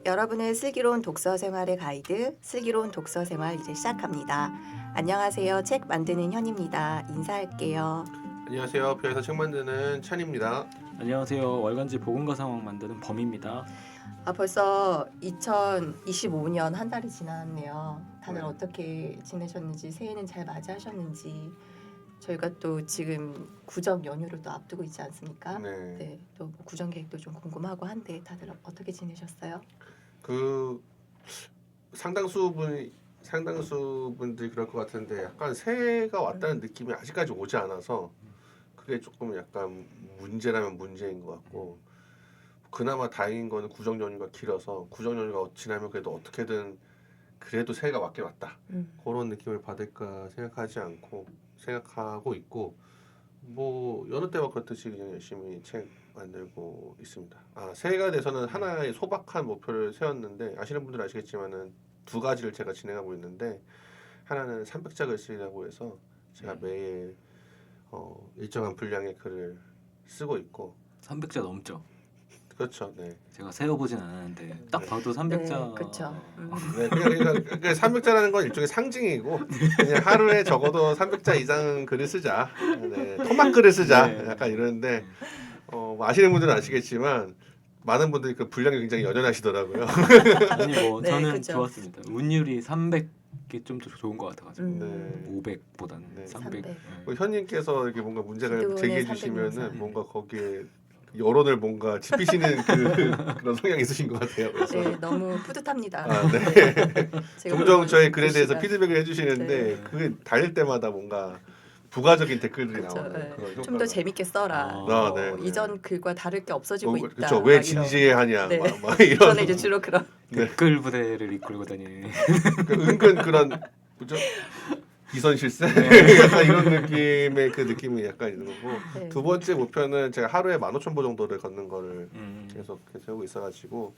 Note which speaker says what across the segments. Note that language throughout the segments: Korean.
Speaker 1: 여러분의 슬기로운 독서 생활의 가이드, 슬기로운 독서 생활 이제 시작합니다. 안녕하세요. 책 만드는 현입니다. 인사할게요.
Speaker 2: 안녕하세요. 뷰에서 책 만드는 찬입니다.
Speaker 3: 안녕하세요. 월간지 보금과 상황 만드는 범입니다.
Speaker 1: 벌써 2025년 한 달이 지났네요. 다들
Speaker 2: 네.
Speaker 1: 어떻게 지내셨는지, 새해는 잘 맞이하셨는지. 저희가 또 지금 구정 연휴를 또 앞두고 있지 않습니까?
Speaker 2: 네.
Speaker 1: 또 구정 계획도 좀 궁금하고 한데 다들 어떻게 지내셨어요?
Speaker 2: 그 상당수 분들이 그럴 것 같은데 약간 새해가 왔다는 느낌이 아직까지 오지 않아서 그게 조금 약간 문제라면 문제인 것 같고, 그나마 다행인 거는 구정 연휴가 길어서 구정 연휴가 지나면 그래도 어떻게든 그래도 새해가 왔긴 왔다, 그런 느낌을 받을까 생각하고 있고, 뭐 여느 때와 그렇듯이 그냥 열심히 책 만들고 있습니다. 새해가 돼서는 하나의 소박한 목표를 세웠는데, 아시는 분들은 아시겠지만은 두 가지를 제가 진행하고 있는데, 하나는 300자 쓰기라고 해서 제가 매일 일정한 분량의 글을 쓰고 있고.
Speaker 3: 300자 넘죠?
Speaker 2: 그렇죠. 네.
Speaker 3: 제가 세어보진 않았는데 딱 봐도 300자.
Speaker 1: 네, 그렇죠.
Speaker 2: 네, 그러니까 300자라는 건 일종의 상징이고, 그냥 하루에 적어도 300자 이상 글을 쓰자, 네, 토막 글을 쓰자,
Speaker 3: 네.
Speaker 2: 약간 이러는데, 뭐 아시는 분들은 아시겠지만 많은 분들이 그 분량이 굉장히 연연하시더라고요.
Speaker 3: 아니 뭐
Speaker 1: 네,
Speaker 3: 저는
Speaker 1: 그쵸.
Speaker 3: 좋았습니다. 운율이 300이 좀 더 좋은 것 같아가지고
Speaker 2: 네.
Speaker 3: 500보다는
Speaker 2: 네.
Speaker 3: 300.
Speaker 1: 300.
Speaker 2: 뭐 현님께서 이렇게 뭔가 문제를
Speaker 1: 기도원의
Speaker 2: 제기해
Speaker 1: 300
Speaker 2: 주시면은
Speaker 1: 명상.
Speaker 2: 뭔가 거기에 여론을 뭔가 짚으시는 그런 성향이 있으신 것 같아요. 그래서
Speaker 1: 네, 너무 뿌듯합니다.
Speaker 2: 네.
Speaker 1: 제가
Speaker 2: 종종
Speaker 1: 물론
Speaker 2: 저의 글에 대해서
Speaker 1: 글씨가-
Speaker 2: 피드백을 해주시는데,
Speaker 3: 네.
Speaker 2: 그게 달릴 때마다 뭔가 부가적인 댓글들이
Speaker 1: 그쵸,
Speaker 2: 나오는
Speaker 1: 네.
Speaker 2: 그런
Speaker 1: 좀 더
Speaker 2: 효과가.
Speaker 1: 재밌게 써라.
Speaker 2: 네, 네.
Speaker 1: 이전 글과 다를 게 없어지고 있다.
Speaker 2: 그렇죠. 왜
Speaker 1: 막 이런.
Speaker 2: 진지해하냐,
Speaker 1: 네.
Speaker 2: 막 이런.
Speaker 1: 저는 이제 주로 그런.
Speaker 2: 네.
Speaker 3: 댓글 부대를 이끌고 다니는.
Speaker 2: 은근 그런 뭐죠? 이선 실세
Speaker 3: 네.
Speaker 2: 약간 이런 느낌의 그 느낌이 약간 있는 거고.
Speaker 1: 네.
Speaker 2: 두 번째 목표는 제가 하루에 15,000보 정도를 걷는 거를 계속 세우고 있어가지고,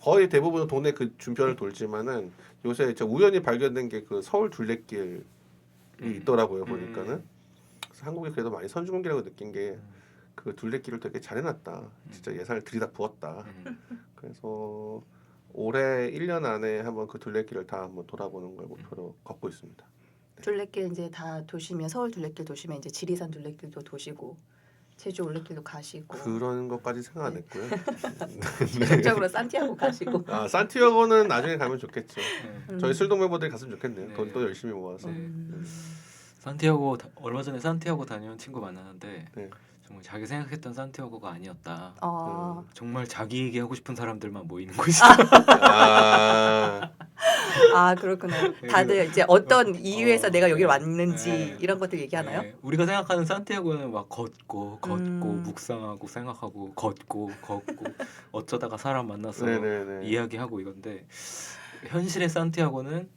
Speaker 2: 거의 대부분 동네 그 준편을 돌지만은 요새 제가 우연히 발견된 게 그 서울 둘레길이 있더라고요. 보니까는. 그래서 한국에 그래도 많이 선진국이라고 느낀 게, 그 둘레길을 되게 잘 해놨다. 진짜 예산을 들이다 부었다. 그래서 올해 1년 안에 한번 그 둘레길을 다 한번 돌아보는 걸 목표로 걷고 있습니다.
Speaker 1: 둘레길 이제 다 도시면 서울 둘레길 도시면 이제 지리산 둘레길도 도시고 제주 올레길도 가시고
Speaker 2: 그런 것까지 생각 안 했고요.
Speaker 1: 직접적으로 산티아고 가시고.
Speaker 2: 산티아고는 나중에 가면 좋겠죠.
Speaker 1: 음.
Speaker 2: 저희 술동 멤버들이 갔으면 좋겠네요.
Speaker 3: 네.
Speaker 2: 돈 또 열심히 모아서.
Speaker 3: 네. 산티아고 얼마 전에 산티아고 다녀온 친구 만나는데
Speaker 2: 네.
Speaker 3: 정말 자기 생각했던 산티아고가 아니었다.
Speaker 1: 아,
Speaker 3: 정말 자기 얘기하고 싶은 사람들만 모이는 곳이.
Speaker 1: 그렇구나. 다들 이제 어떤 이유에서 내가 여기 왔는지
Speaker 3: 네.
Speaker 1: 이런 것들 얘기하나요?
Speaker 3: 네, 우리가 생각하는 산티아고는 막 걷고
Speaker 1: 음.
Speaker 3: 묵상하고 생각하고 걷고 어쩌다가 사람 만나서
Speaker 2: 네네네.
Speaker 3: 이야기하고 이건데, 현실의 산티아고는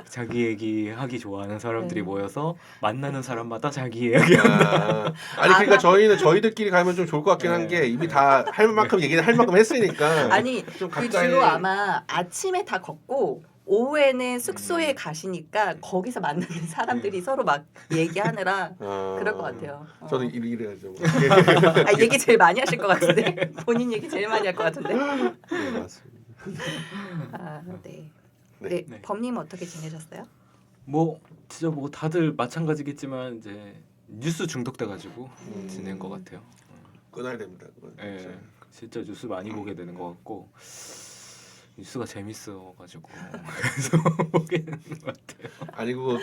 Speaker 3: 자기 얘기하기 좋아하는 사람들이
Speaker 1: 네.
Speaker 3: 모여서 만나는 사람마다 자기 이야기.
Speaker 2: 아니 그러니까 저희는 저희들끼리 가면 좀 좋을 것 같긴 한 게, 이미 다 할 만큼 얘기는 할 만큼 했으니까.
Speaker 1: 아니
Speaker 2: 좀
Speaker 1: 그
Speaker 2: 각자의-
Speaker 1: 주로 아마 아침에 다 걷고 오후에는 숙소에 가시니까 거기서 만나는 사람들이 서로 막 얘기하느라 그럴 것 같아요.
Speaker 2: 저도 이래야죠.
Speaker 1: 얘기 제일 많이 하실 것 같은데 본인 얘기 제일 많이 할 것 같은데.
Speaker 2: 네, 맞습니다.
Speaker 1: 네.
Speaker 2: 네.
Speaker 1: 네.
Speaker 3: 네.
Speaker 1: 범님 어떻게 지내셨어요?
Speaker 3: 뭐 진짜 뭐 다들 마찬가지겠지만 이제 뉴스 중독돼가지고 지낸 것 같아요.
Speaker 2: 끊어야 됩니다. 그건
Speaker 3: 예,
Speaker 2: 진짜.
Speaker 3: 진짜 뉴스 많이 보게 되는 것 같고, 뉴스가 재밌어가지고 그래서 보게 되는 것 같아요.
Speaker 2: 아니 그거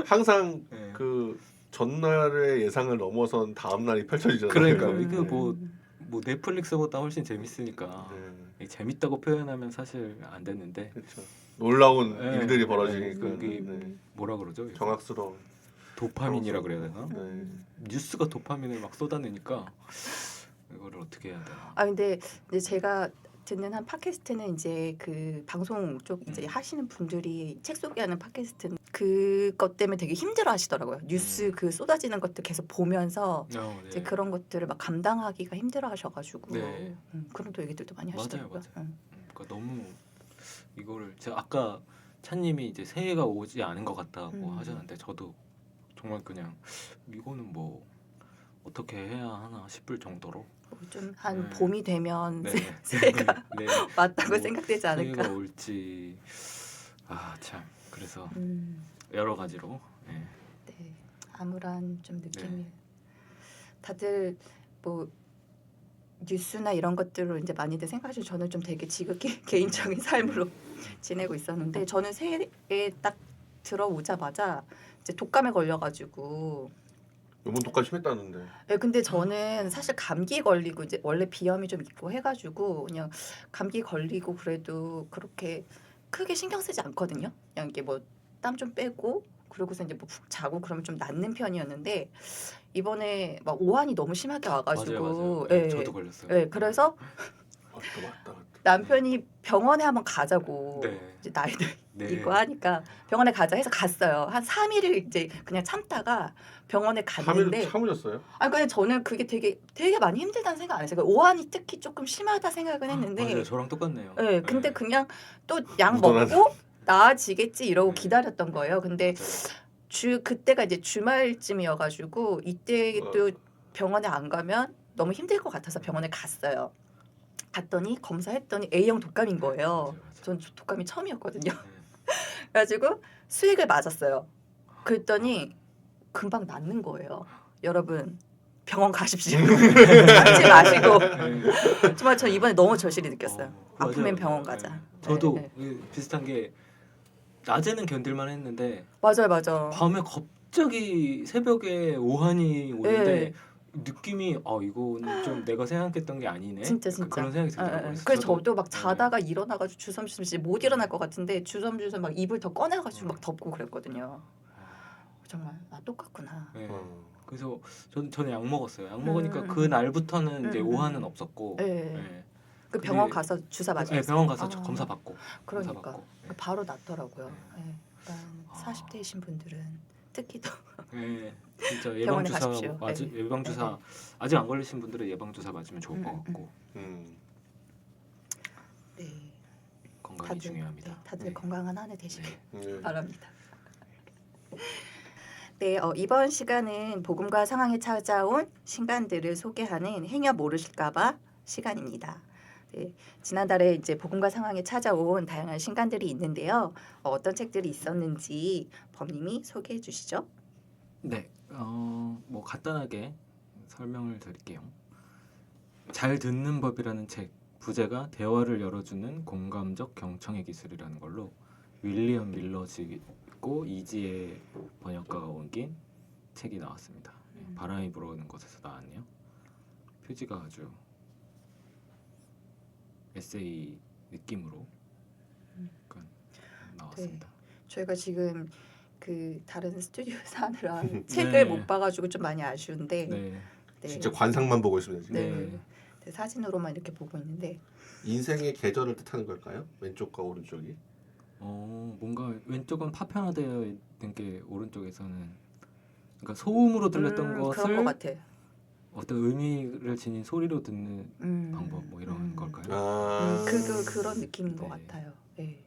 Speaker 2: 항상
Speaker 3: 네.
Speaker 2: 그 전날의 예상을 넘어선 다음 날이 펼쳐지잖아요.
Speaker 3: 그러니까
Speaker 1: 음.
Speaker 3: 이거 뭐 넷플릭스보다 훨씬 재밌으니까.
Speaker 2: 네,
Speaker 3: 재밌다고 표현하면 사실 안 됐는데,
Speaker 2: 그렇죠. 놀라운
Speaker 3: 네.
Speaker 2: 일들이 벌어지니까.
Speaker 3: 그게
Speaker 2: 네.
Speaker 3: 뭐라 그러죠? 이거?
Speaker 2: 정확스러운.
Speaker 3: 도파민이라 그래야 되나?
Speaker 2: 네.
Speaker 3: 뉴스가 도파민을 막 쏟아내니까 이거를 어떻게 해야 되나?
Speaker 1: 근데 이제 제가 듣는 한 팟캐스트는 이제 그 방송 쪽 이제 하시는 분들이 책 소개하는 팟캐스트는 그것 때문에 되게 힘들어하시더라고요. 뉴스 그 쏟아지는 것들 계속 보면서
Speaker 3: 네.
Speaker 1: 이제 그런 것들을 막 감당하기가 힘들어하셔가지고
Speaker 3: 네.
Speaker 1: 그런 또 얘기들도 많이
Speaker 3: 맞아요,
Speaker 1: 하시더라고요.
Speaker 3: 맞아요. 그러니까 너무 이거를 제가 아까 찬님이 이제 새해가 오지 않은 것 같다고
Speaker 1: 음.
Speaker 3: 하셨는데 저도 정말 그냥 이거는 뭐 어떻게 해야 하나 싶을 정도로
Speaker 1: 좀 한
Speaker 3: 네.
Speaker 1: 봄이 되면
Speaker 3: 네.
Speaker 1: 새해가
Speaker 3: 네.
Speaker 1: 맞다고
Speaker 3: 뭐
Speaker 1: 생각되지 않을까.
Speaker 3: 새해가 올지 참 그래서
Speaker 1: 음,
Speaker 3: 여러 가지로 네.
Speaker 1: 네, 암울한 좀 느낌이.
Speaker 3: 네.
Speaker 1: 다들 뭐 뉴스나 이런 것들로 이제 많이들 생각하시고 저는 좀 되게 지극히 개인적인 삶으로 지내고 있었는데 저는 새해에 딱 들어오자마자 이제 독감에 걸려가지고.
Speaker 2: 이번 독감 심했다는데.
Speaker 1: 네, 근데 저는 사실 감기 걸리고 이제 원래 비염이 좀 있고 해가지고 그냥 감기 걸리고 그래도 그렇게 크게 신경 쓰지 않거든요. 그냥 이게 뭐 땀 좀 빼고 그러고서 이제 뭐 푹 자고 그러면 좀 낫는 편이었는데 이번에 막 오한이 너무 심하게 와가지고
Speaker 3: 맞아요.
Speaker 1: 예,
Speaker 3: 저도 걸렸어요.
Speaker 1: 예, 그래서
Speaker 2: 맞다.
Speaker 1: 남편이 병원에 한번 가자고
Speaker 3: 네.
Speaker 1: 이제 나이도
Speaker 3: 네.
Speaker 1: 있고 하니까 병원에 가자 해서 갔어요. 한 3일을 이제 그냥 참다가 병원에
Speaker 2: 3일
Speaker 1: 갔는데
Speaker 2: 참으셨어요?
Speaker 1: 아 근데 저는 그게 되게 많이 힘들다는 생각 안 했어요. 그러니까 오한이 특히 조금 심하다 생각은
Speaker 3: 맞아요.
Speaker 1: 했는데
Speaker 3: 저랑 똑같네요.
Speaker 1: 예, 근데
Speaker 3: 네.
Speaker 1: 그냥 또 약
Speaker 2: 무던하다.
Speaker 1: 먹고 나아지겠지 이러고
Speaker 3: 네.
Speaker 1: 기다렸던 거예요. 근데
Speaker 3: 맞아요.
Speaker 1: 그때가 이제 주말쯤이어가지고 이때 또 병원에 안 가면 너무 힘들 것 같아서 병원에 갔어요. 갔더니 검사했더니 A형 독감인 거예요.
Speaker 3: 맞아요.
Speaker 1: 전 독감이 처음이었거든요.
Speaker 3: 네.
Speaker 1: 그래가지고 수액을 맞았어요. 그랬더니 금방 낫는 거예요. 여러분 병원 가십시오. 참지 마시고.
Speaker 3: 네.
Speaker 1: 정말 저 이번에 너무 절실히 느꼈어요.
Speaker 3: 맞아요,
Speaker 1: 아프면
Speaker 3: 맞아요.
Speaker 1: 병원 가자.
Speaker 3: 네. 저도
Speaker 1: 네.
Speaker 3: 비슷한 게 낮에는 견딜만 했는데
Speaker 1: 맞아.
Speaker 3: 밤에 갑자기 새벽에 오한이 오는데
Speaker 1: 네.
Speaker 3: 느낌이 이거는 좀 내가 생각했던 게 아니네.
Speaker 1: 진짜.
Speaker 3: 약간 그런 생각이 들더라고요.
Speaker 1: 그래서 저도 막
Speaker 3: 네.
Speaker 1: 자다가 일어나가지고 주섬주섬 못 일어날 것 같은데 주섬주섬 막 이불 더 꺼내가지고 막 덮고 그랬거든요. 정말 똑같구나.
Speaker 3: 네. 그래서 저는 약 먹었어요. 약
Speaker 1: 음,
Speaker 3: 먹으니까 그 날부터는 이제
Speaker 1: 음.
Speaker 3: 오한은 없었고.
Speaker 1: 네.
Speaker 3: 네.
Speaker 1: 그 병원
Speaker 3: 근데-
Speaker 1: 가서 주사 맞았어요.
Speaker 3: 네, 병원 가서
Speaker 1: 아,
Speaker 3: 검사 받고. 검사
Speaker 1: 그러니까
Speaker 3: 받고. 네.
Speaker 1: 바로 낫더라고요. 네. 그러니까
Speaker 3: 아.
Speaker 1: 40대이신 분들은 특히 더
Speaker 3: 네, 진짜
Speaker 1: 병원에
Speaker 3: 예방 주사
Speaker 1: 가십시오. 네.
Speaker 3: 예방 주사 아직 안 걸리신 분들은 예방 주사 맞으면 좋을 것 같고
Speaker 1: 네.
Speaker 3: 건강이
Speaker 1: 다들,
Speaker 3: 중요합니다.
Speaker 1: 네, 다들
Speaker 3: 네.
Speaker 1: 건강한 한 해 되시길
Speaker 2: 네.
Speaker 1: 바랍니다. 네, 이번 시간은 복음과 상황에 찾아온 신간들을 소개하는 행여 모르실까봐 시간입니다. 네, 지난달에 이제 복음과 상황에 찾아온 다양한 신간들이 있는데요. 어떤 책들이 있었는지 범님이 소개해 주시죠.
Speaker 3: 네, 뭐 간단하게 설명을 드릴게요. 잘 듣는 법이라는 책, 부제가 대화를 열어주는 공감적 경청의 기술이라는 걸로 윌리엄 밀러지고 이지의 번역가가 옮긴 책이 나왔습니다. 바람이 불어오는 곳에서 나왔네요. 표지가 아주 에세이 느낌으로 약간 나왔습니다.
Speaker 1: 저희가 지금 그 다른 스튜디오에서 하느라 책을
Speaker 3: 네.
Speaker 1: 못 봐가지고 좀 많이 아쉬운데
Speaker 3: 네,
Speaker 1: 네.
Speaker 2: 진짜 관상만 보고 있습니다 지금.
Speaker 1: 네. 네, 사진으로만 이렇게 보고 있는데
Speaker 2: 인생의 계절을 뜻하는 걸까요? 왼쪽과 오른쪽이?
Speaker 3: 뭔가 왼쪽은 파편화되어 있는 게 오른쪽에서는 그러니까 소음으로 들렸던
Speaker 1: 그런 것
Speaker 3: 것을
Speaker 1: 같아.
Speaker 3: 어떤 의미를 지닌 소리로 듣는 방법 뭐 이런 걸까요?
Speaker 1: 그런 느낌인 것
Speaker 3: 네.
Speaker 1: 같아요. 네.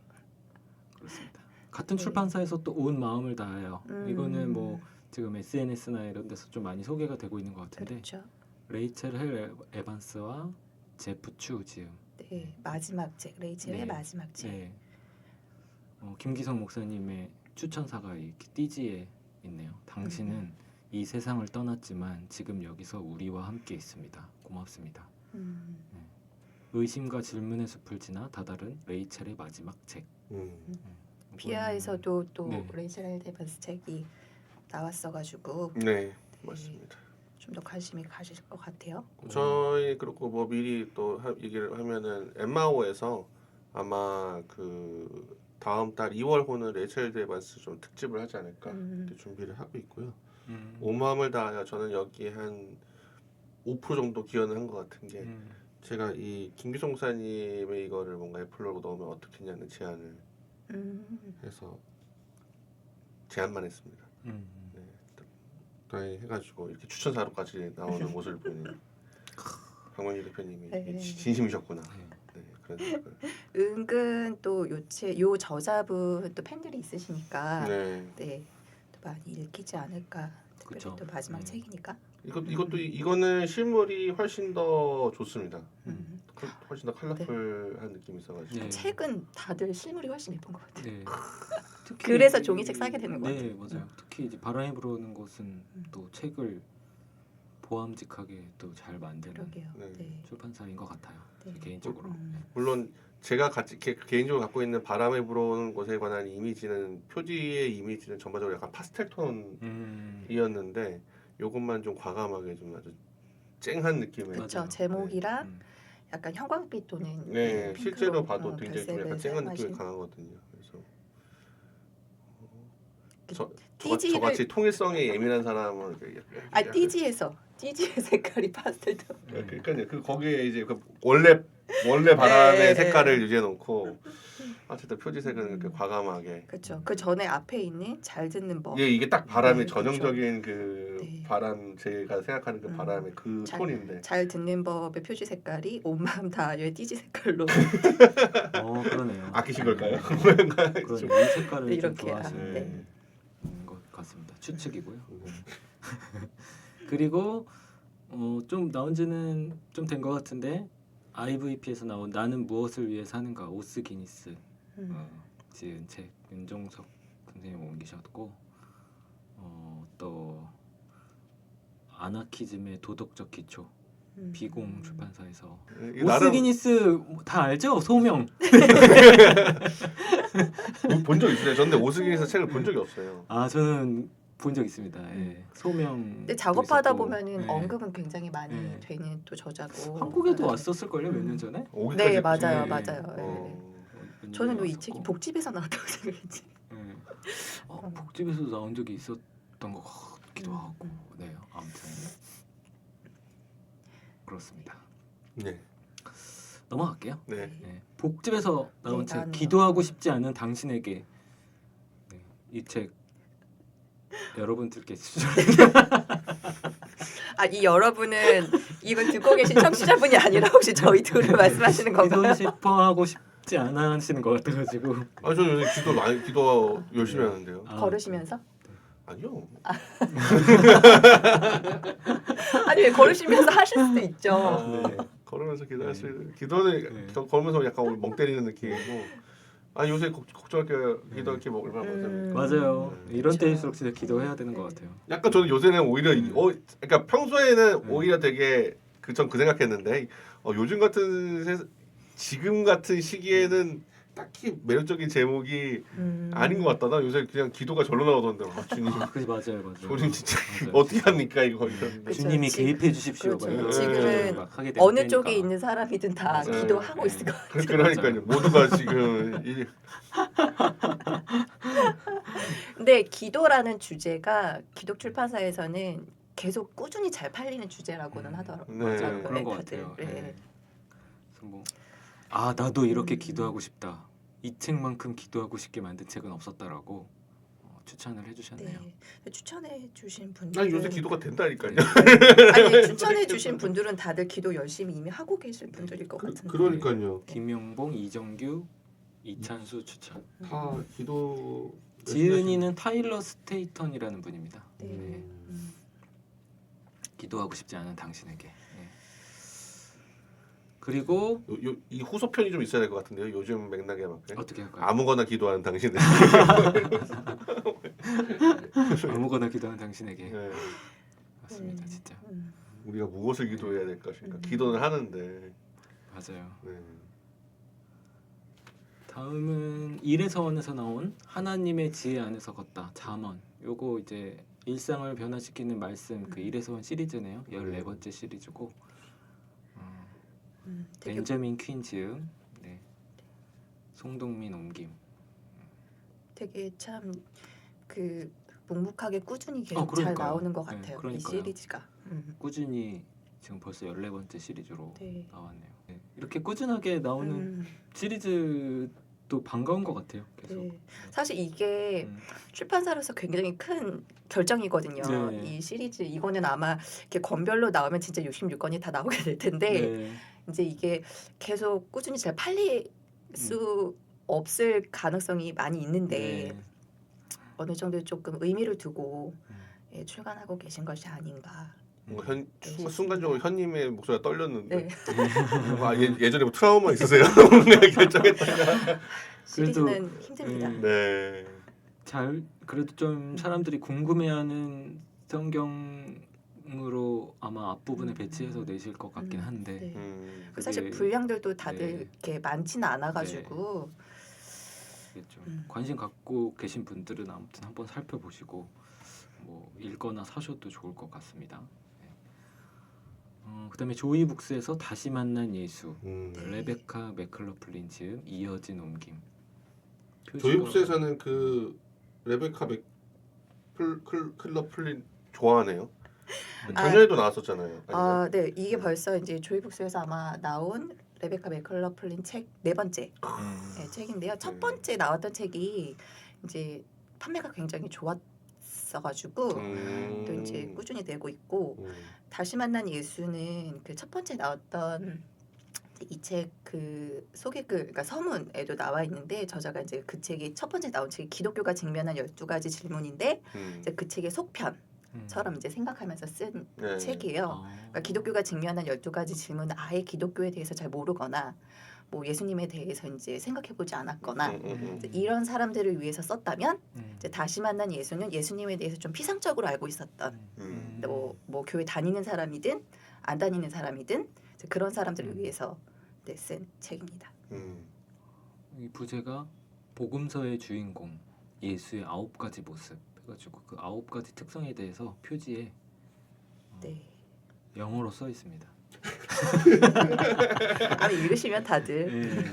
Speaker 3: 그렇습니다. 같은
Speaker 1: 네.
Speaker 3: 출판사에서 또 온 마음을 다해요.
Speaker 1: 음.
Speaker 3: 이거는 뭐 지금 SNS나 이런 데서 좀 많이 소개가 되고 있는 것 같은데
Speaker 1: 그렇죠.
Speaker 3: 레이첼 헬 에반스와 제프 추 지음.
Speaker 1: 네, 마지막 책 레이첼의
Speaker 3: 네.
Speaker 1: 마지막 책.
Speaker 3: 네. 김기성 목사님의 추천사가 이렇게 띠지에 있네요. 당신은 이 세상을 떠났지만 지금 여기서 우리와 함께 있습니다. 고맙습니다. 의심과 질문의 숲을 지나 다다른 레이첼의 마지막 책.
Speaker 1: 비아에서도 또
Speaker 3: 네.
Speaker 1: 레이첼 에반스 책이 나왔어가지고
Speaker 2: 네, 맞습니다.
Speaker 1: 좀 더 관심이 가실 것 같아요.
Speaker 2: 저희 그렇고 뭐 미리 또 얘기를 하면은 엠마오에서 아마 그 다음 달 2월호는 레이첼 데반스 좀 특집을 하지 않을까 이렇게 준비를 하고 있고요. 온 마음을 다하여 저는 여기에 한 5% 정도 기여는 한 것 같은 게 제가 이 김기성 목사님의 이거를 뭔가 애플로고 넣으면 어떻겠냐는 제안을 해서 제안만 했습니다. 네, 해가지고 이렇게 추천사로까지 나오는 모습을 보니 박명희 대표님이
Speaker 1: 네.
Speaker 2: 진심이셨구나. 네, 그러니까.
Speaker 1: 은근 또 요 저자분 또 팬들이 있으시니까
Speaker 2: 네.
Speaker 1: 네, 또 많이 읽히지 않을까. 특별히
Speaker 3: 그쵸.
Speaker 1: 또 마지막
Speaker 3: 네.
Speaker 1: 책이니까.
Speaker 2: 이거는 실물이 훨씬 더 좋습니다.
Speaker 1: 음.
Speaker 2: 훨씬 더 컬러풀한 느낌이 있어가지고.
Speaker 3: 네.
Speaker 1: 책은 다들 실물이 훨씬 예쁜 것 같아요.
Speaker 3: 네. 특히
Speaker 1: 그래서 종이책 사게 되는 것
Speaker 3: 네,
Speaker 1: 같아요.
Speaker 3: 맞아요. 특히 이제 바람이 불어오는 곳은 또 책을 보암직하게 또 잘 만드는
Speaker 1: 그러게요.
Speaker 2: 네.
Speaker 1: 네.
Speaker 3: 출판사인 것 같아요.
Speaker 1: 네.
Speaker 3: 개인적으로.
Speaker 1: 음.
Speaker 2: 물론 제가 개인적으로 갖고 있는 바람에 불어오는 곳에 관한 이미지는 표지의 이미지는 전반적으로 약간 파스텔 톤이었는데 요것만 좀 과감하게 좀 아주 쨍한 느낌의
Speaker 1: 그쵸.
Speaker 3: 맞아요.
Speaker 1: 제목이랑
Speaker 3: 음.
Speaker 1: 약간 형광빛 또는
Speaker 2: 네,
Speaker 1: 핑크로,
Speaker 2: 실제로 봐도 굉장히 좀
Speaker 1: 별색을
Speaker 2: 약간 쨍한 느낌이
Speaker 1: 사용하신
Speaker 2: 강하거든요. 그래서
Speaker 1: 그
Speaker 2: 저같이 통일성에 예민한 사람은 이렇게
Speaker 1: 띠지에서 색깔이 파스텔 톤.
Speaker 2: 그러니까요. 그 거기에 이제 그 원래 바람의
Speaker 1: 네,
Speaker 2: 색깔을
Speaker 1: 네.
Speaker 2: 유지해 놓고 어쨌든 표지색은 이렇게 과감하게.
Speaker 1: 그렇죠. 그 전에 앞에 있는 잘 듣는 법.
Speaker 2: 이게 딱 바람의
Speaker 1: 네,
Speaker 2: 전형적인 그
Speaker 1: 네.
Speaker 2: 바람 제가 생각하는 그 바람의 그 톤인데.
Speaker 1: 잘 듣는 법의 표지 색깔이 온 마음 다하여의 띠지 색깔로.
Speaker 3: 그러네요.
Speaker 2: 아끼신 걸까요?
Speaker 3: 그러네. 이 색깔을
Speaker 1: 네,
Speaker 3: 좀
Speaker 1: 이렇게,
Speaker 3: 좋아하시는 것 같습니다. 추측이고요. 그리고 좀 나온지는 좀 된 것 같은데 IVP에서 나온 나는 무엇을 위해 사는가 오스 기니스 지은 책 윤종석 선생님 옮기셨고 또 아나키즘의 도덕적 기초 비공 출판사에서 오스 기니스 다 알죠? 소명
Speaker 2: 본 적 있어요. 저는 오스기니스 책을 본 적이 없어요.
Speaker 3: 저는 본 적 있습니다. 예. 소명.
Speaker 1: 근데 작업하다 보면은
Speaker 3: 예.
Speaker 1: 언급은 굉장히 많이
Speaker 3: 네.
Speaker 1: 되는 또 저자고.
Speaker 3: 한국에도 왔었을 걸요 몇 년 전에.
Speaker 1: 네, 맞아요,
Speaker 3: 네.
Speaker 1: 맞아요. 저는 왜 이 책이 복집에서 나왔다고 생각했지.
Speaker 3: 복집에서 나온 적이 있었던 것 같기도 하고. 네, 아무튼 그렇습니다.
Speaker 2: 네.
Speaker 3: 넘어갈게요.
Speaker 2: 네.
Speaker 3: 네. 복집에서 나온
Speaker 1: 네,
Speaker 3: 책
Speaker 1: 나는
Speaker 3: 기도하고 싶지 않은 당신에게. 네, 이 책 여러분들께
Speaker 1: 이 여러분은 이걸 듣고 계신 청취자분이 아니라 혹시 저희 둘을 말씀하시는 건가요?
Speaker 3: 기도 싶어하고 싶지 않아 하시는 것 같아가지고.
Speaker 2: 저는 요즘 기도 열심히 하는데요.
Speaker 1: 걸으시면서?
Speaker 2: 아니요.
Speaker 1: 아니 왜 걸으시면서 하실 수도 있죠.
Speaker 3: 네.
Speaker 2: 걸으면서 기도는 걸으면서 약간 멍 때리는 느낌이고. 요새 걱정할 게 기도할 게 얼마나 많습니까?
Speaker 3: 맞아요. 이런
Speaker 1: 그쵸.
Speaker 3: 때일수록 진짜 기도해야 되는 것 같아요.
Speaker 2: 약간 저는 요새는 오히려 그러니까 평소에는 오히려 되게 전 그 생각했는데 요즘 같은 지금 같은 시기에는 딱히 매력적인 제목이 아닌 것 같다. 나 요새 그냥 기도가 절로 나오던데. 주님.
Speaker 3: 그지 맞아요.
Speaker 2: 주님 진짜
Speaker 3: 맞아요.
Speaker 2: 어떻게 합니까 이거 이런.
Speaker 1: 그쵸,
Speaker 3: 주님이 개입해 주십시오.
Speaker 1: 그렇죠.
Speaker 3: 막 이런
Speaker 1: 지금은
Speaker 3: 막 하게 되는
Speaker 1: 어느
Speaker 3: 때니까.
Speaker 1: 쪽에 있는 사람이든 다
Speaker 2: 맞아요.
Speaker 1: 기도하고
Speaker 3: 네.
Speaker 1: 있을 것 같아요.
Speaker 2: 그러니까요. 모두가 지금
Speaker 1: 근데 기도라는 주제가 기독 출판사에서는 계속 꾸준히 잘 팔리는 주제라고는 하더라고요.
Speaker 2: 네.
Speaker 3: 맞아요. 그런 것
Speaker 1: 다들.
Speaker 3: 같아요.
Speaker 1: 네.
Speaker 3: 네. 그래서 나도 이렇게 기도하고 싶다. 이 책만큼 기도하고 싶게 만든 책은 없었다라고 추천을 해주셨네요.
Speaker 1: 네. 추천해 주신 분들.
Speaker 2: 난 요새 기도가 된다니까요.
Speaker 1: 아니 추천해 주신 분들은 다들 기도 열심히 이미 하고 계실 분들일 것 같은데.
Speaker 2: 그러니까요.
Speaker 3: 김용봉, 이정규, 이찬수 추천.
Speaker 2: 다 기도.
Speaker 3: 지은이는 타일러 스테이턴이라는 분입니다.
Speaker 1: 네.
Speaker 3: 네. 기도하고 싶지 않은 당신에게. 네. 그리고
Speaker 2: 이 후속편이 좀 있어야 될 것 같은데요. 요즘 맥락에 맞게.
Speaker 3: 어떻게 할까요?
Speaker 2: 아무거나 기도하는 당신은.
Speaker 3: 아무거나 기도하는 당신에게.
Speaker 2: 네.
Speaker 3: 맞습니다, 진짜.
Speaker 2: 우리가 무엇을 기도해야 될 것인가? 기도는 하는데.
Speaker 3: 맞아요.
Speaker 2: 네.
Speaker 3: 다음은 일에서원에서 나온 하나님의 지혜 안에서 걷다 잠언. 요거 이제 일상을 변화시키는 말씀 그 일에서원 시리즈네요. 14번째 시리즈고.
Speaker 1: 되게
Speaker 3: 벤저민 퀸 지음. 네. 송동민 옮김.
Speaker 1: 되게 참 그 묵묵하게 꾸준히 계속 잘
Speaker 3: 그러니까요.
Speaker 1: 나오는 것
Speaker 3: 네,
Speaker 1: 같아요. 이
Speaker 3: 그러니까요.
Speaker 1: 시리즈가.
Speaker 3: 꾸준히 지금 벌써 14번째 시리즈로
Speaker 1: 네.
Speaker 3: 나왔네요. 네. 이렇게 꾸준하게 나오는 시리즈도 반가운 것 같아요. 계속.
Speaker 1: 네. 사실 이게
Speaker 3: 음.
Speaker 1: 출판사로서 굉장히 큰 결정이거든요.
Speaker 3: 네.
Speaker 1: 이 시리즈 이거는 아마 이렇게 권별로 나오면 진짜 66권이 다 나오게 될 텐데
Speaker 3: 네.
Speaker 1: 이제 이게 계속 꾸준히 잘 팔릴 수 없을 가능성이 많이 있는데
Speaker 3: 네.
Speaker 1: 어느 정도 조금 의미를 두고
Speaker 3: 음.
Speaker 1: 예, 출간하고 계신 것이 아닌가.
Speaker 2: 뭔가
Speaker 1: 싶습니다.
Speaker 2: 순간적으로 현님의 목소리가 떨렸는데
Speaker 1: 네.
Speaker 2: 예전에 뭐 트라우마 있으세요? 뭔가 결정했다가
Speaker 1: 시리즈는 힘듭니다.
Speaker 2: 네.
Speaker 3: 잘 그래도 좀 사람들이 궁금해하는 성경으로 아마 앞부분에 배치해서 내실 것 같긴 한데
Speaker 1: 네.
Speaker 2: 그
Speaker 1: 사실
Speaker 3: 그게-
Speaker 1: 분량들도 다들
Speaker 3: 네.
Speaker 1: 이렇게 많지는 않아가지고
Speaker 3: 이게 좀 관심 갖고 계신 분들은 아무튼 한번 살펴보시고 뭐 읽거나 사셔도 좋을 것 같습니다. 네. 그다음에 조이북스에서 다시 만난 예수,
Speaker 2: 음.
Speaker 3: 레베카 맥클러플린 지음, 이어진 옮김.
Speaker 2: 조이북스에서는 그 레베카 클러플린 좋아하네요. 작년에도 나왔었잖아요.
Speaker 1: 아, 네, 이게
Speaker 2: 음.
Speaker 1: 벌써 이제 조이북스에서 아마 나온 레베카 맥컬러플린 책 네 번째 네, 책인데요. 첫 번째 나왔던 책이 이제 판매가 굉장히 좋았어가지고 또 이제 꾸준히 내고 있고 다시 만난 예수는 그 첫 번째 나왔던 이 책 그 소개글 그러니까 서문에도 나와 있는데 저자가 이제 그 책이 첫 번째 나온 책이 기독교가 직면한 12가지 질문인데 이제 그 책의 속편처럼 이제 생각하면서 쓴
Speaker 2: 네.
Speaker 1: 책이에요. 그러니까 기독교가 직면한 12가지 질문은 아예 기독교에 대해서 잘 모르거나 뭐 예수님에 대해서 이제 생각해보지 않았거나 이제 이런 사람들을 위해서 썼다면 이제 다시 만난 예수는 예수님에 대해서 좀 피상적으로 알고 있었던 뭐 교회 다니는 사람이든 안 다니는 사람이든 이제 그런 사람들을 위해서 네, 쓴 책입니다.
Speaker 3: 이 부제가 복음서의 주인공 예수의 9가지 모습 해가지고 그 9가지 특성에 대해서 표지에
Speaker 1: 네.
Speaker 3: 영어로 써 있습니다.
Speaker 1: 아마 읽으시면 다들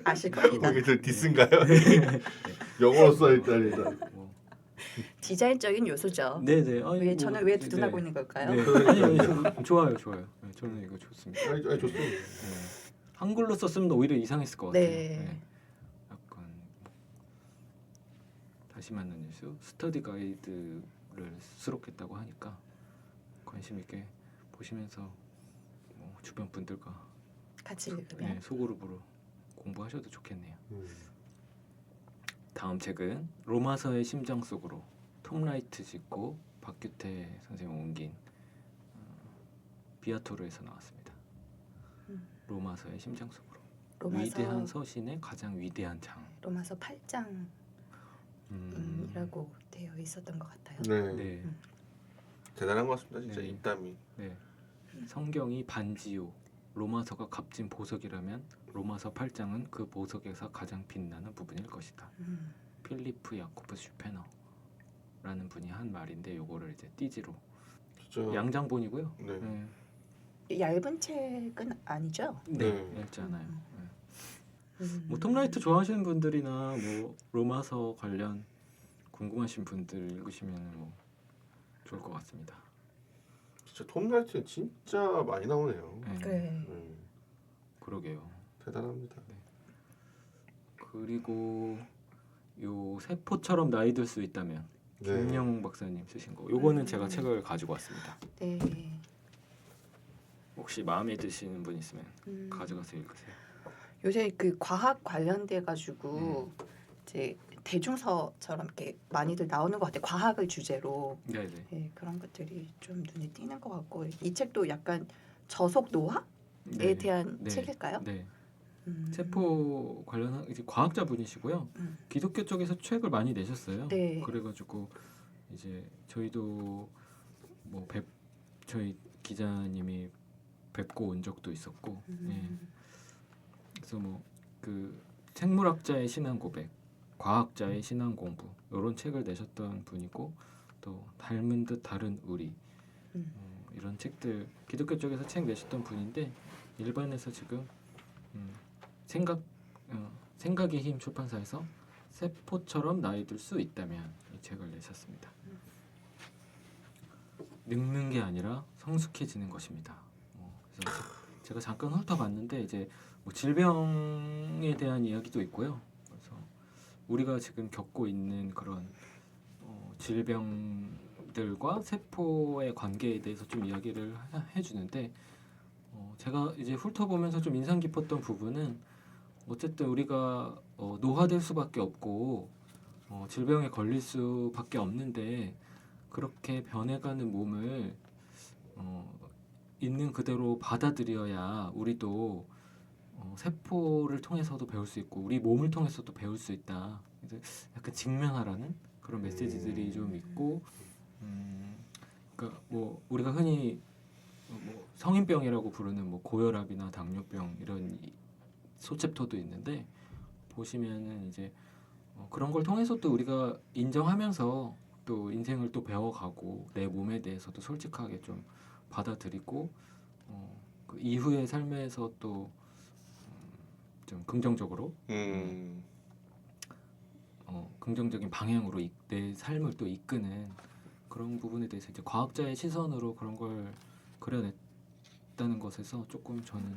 Speaker 1: 아실 겁니다.
Speaker 2: 거기 저 디스인가요? 영어로 써있다니.
Speaker 1: 디자인적인 요소죠.
Speaker 3: 네네.
Speaker 1: 왜 저는 왜 두둔하고 있는 걸까요?
Speaker 3: 네. 아니, 좋아요. 네, 저는 이거 좋습니다.
Speaker 2: 아니 좋습니다.
Speaker 3: 네. 한글로 썼으면 오히려 이상했을 것 같아요.
Speaker 1: 네.
Speaker 3: 약간 다시 만난 예수 스터디 가이드를 수록했다고 하니까 관심 있게 보시면서 뭐 주변 분들과
Speaker 1: 같이 읽으면
Speaker 3: 소그룹으로 공부하셔도 좋겠네요. 다음 책은 로마서의 심장 속으로 톰 라이트 짓고 박규태 선생님 옮긴 비아토르에서 나왔습니다. 로마서의 심장 속으로 위대한 서신의 가장 위대한 장.
Speaker 1: 로마서 8장이라고 되어 있었던 것 같아요.
Speaker 2: 네. 대단한 것 같습니다. 진짜
Speaker 3: 네.
Speaker 2: 입담이.
Speaker 3: 네. 성경이 반지요. 로마서가 값진 보석이라면 로마서 8장은 그 보석에서 가장 빛나는 부분일 것이다. 필리프 야코브 슈페너라는 분이 한 말인데 요거를 이제 띠지로
Speaker 2: 진짜.
Speaker 3: 양장본이고요.
Speaker 2: 네.
Speaker 1: 얇은 책은 아니죠?
Speaker 3: 네, 얇지 않아요. 뭐 톰라이트 좋아하시는 분들이나 뭐 로마서 관련 궁금하신 분들 읽으시면 뭐 좋을 것 같습니다.
Speaker 2: 진짜 톰 라이트 진짜 많이 나오네요.
Speaker 1: 네.
Speaker 3: 그러게요.
Speaker 2: 대단합니다.
Speaker 3: 그리고 요 세포처럼 나이 들 수 있다면 김영 박사님 쓰신 거. 요거는 제가 책을 가지고 왔습니다.
Speaker 1: 네.
Speaker 3: 혹시 마음에 드시는 분 있으면 가져가서 읽으세요.
Speaker 1: 요새 그 과학 관련돼 가지고 이제 대중서처럼 이렇게 많이들 나오는 것 같아요. 과학을 주제로.
Speaker 3: 네네.
Speaker 1: 네, 그런 것들이 좀 눈에 띄는 것 같고 이 책도 약간 저속 노화에
Speaker 3: 네.
Speaker 1: 대한
Speaker 3: 네.
Speaker 1: 책일까요?
Speaker 3: 네. 세포 관련한 이제 과학자 분이시고요. 기독교 쪽에서 책을 많이 내셨어요.
Speaker 1: 네.
Speaker 3: 그래가지고 이제 저희도 뭐 저희 기자님이 뵙고 온 적도 있었고, 예. 그래서 뭐 그 생물학자의 신앙 고백, 과학자의 신앙 공부 이런 책을 내셨던 분이고 또 닮은 듯 다른 우리 이런 책들 기독교 쪽에서 책 내셨던 분인데 일반에서 지금 생각의 힘 출판사에서 세포처럼 나이 들 수 있다면 이 책을 내셨습니다. 늙는 게 아니라 성숙해지는 것입니다. 그래서 제가 잠깐 훑어봤는데 이제 뭐 질병에 대한 이야기도 있고요. 그래서 우리가 지금 겪고 있는 그런 질병들과 세포의 관계에 대해서 좀 이야기를 해주는데 제가 이제 훑어보면서 좀 인상 깊었던 부분은 어쨌든 우리가 노화될 수밖에 없고 질병에 걸릴 수밖에 없는데 그렇게 변해가는 몸을 있는 그대로 받아들여야 우리도 세포를 통해서도 배울 수 있고 우리 몸을 통해서도 배울 수 있다. 그래서 약간 직면하라는 그런 메시지들이 좀 있고, 그러니까 뭐 우리가 흔히 뭐 성인병이라고 부르는 뭐 고혈압이나 당뇨병 이런 소챕터도 있는데 보시면은 이제 그런 걸 통해서 또 우리가 인정하면서 또 인생을 또 배워가고 내 몸에 대해서도 솔직하게 좀 받아들이고 그 이후의 삶에서 또 좀 긍정적으로 긍정적인 방향으로 내 삶을 또 이끄는 그런 부분에 대해서 이제 과학자의 시선으로 그런 걸 그려냈다는 것에서 조금 저는